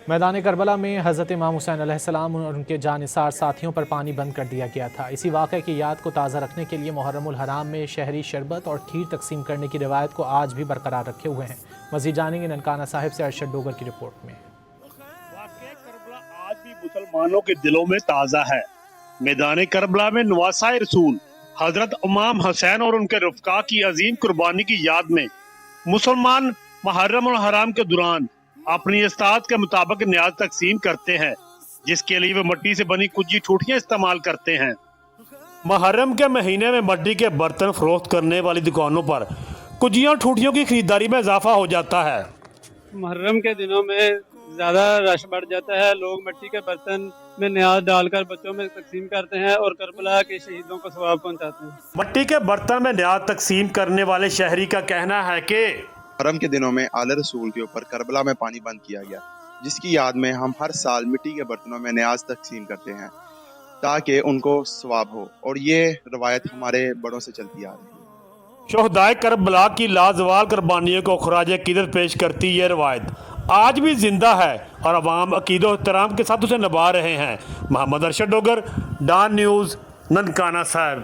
میدان کربلا میں حضرت امام حسین علیہ السلام اور ان کے جانثار ساتھیوں پر پانی بند کر دیا گیا تھا۔ اسی واقعے کی یاد کو تازہ رکھنے کے لیے محرم الحرام میں شہری شربت اور کھیر تقسیم کرنے کی روایت کو آج بھی برقرار رکھے ہوئے ہیں۔ مزید جانیں گے ننکانہ صاحب سے ارشد ڈوگر کی رپورٹ میں۔ واقعہ کربلا آج بھی مسلمانوں کے دلوں میں تازہ ہے۔ میدان کربلا میں نواسۂ رسول حضرت امام حسین اور ان کے رفقا کی عظیم قربانی کی یاد میں مسلمان محرم الحرام کے دوران اپنی استطاعت کے مطابق نیاز تقسیم کرتے ہیں، جس کے لیے وہ مٹی سے بنی کجی ٹھوٹیاں استعمال کرتے ہیں۔ محرم کے مہینے میں مٹی کے برتن فروخت کرنے والی دکانوں پر کجیاں ٹھوٹیوں کی خریداری میں اضافہ ہو جاتا ہے۔ محرم کے دنوں میں زیادہ رش بڑھ جاتا ہے، لوگ مٹی کے برتن میں نیاز ڈال کر بچوں میں تقسیم کرتے ہیں اور کربلا کے شہیدوں کو ثواب پہنچاتے ہیں۔ مٹی کے برتن میں نیاز تقسیم کرنے والے شہری کا کہنا ہے کہ محرم کے دنوں میں آل رسول کے اوپر کربلا میں پانی بند کیا گیا، جس کی یاد میں ہم ہر سال مٹی کے برتنوں میں نیاز تقسیم کرتے ہیں تاکہ ان کو ثواب ہو، اور یہ روایت ہمارے بڑوں سے چلتی آ رہی ہے۔ شہدائے کربلا کی لازوال قربانیوں کو خراج عقیدت پیش کرتی یہ روایت آج بھی زندہ ہے اور عوام عقید و احترام کے ساتھ اسے نبھا رہے ہیں۔ محمد ارشد ڈوگر، ڈان نیوز، ننکانہ صاحب۔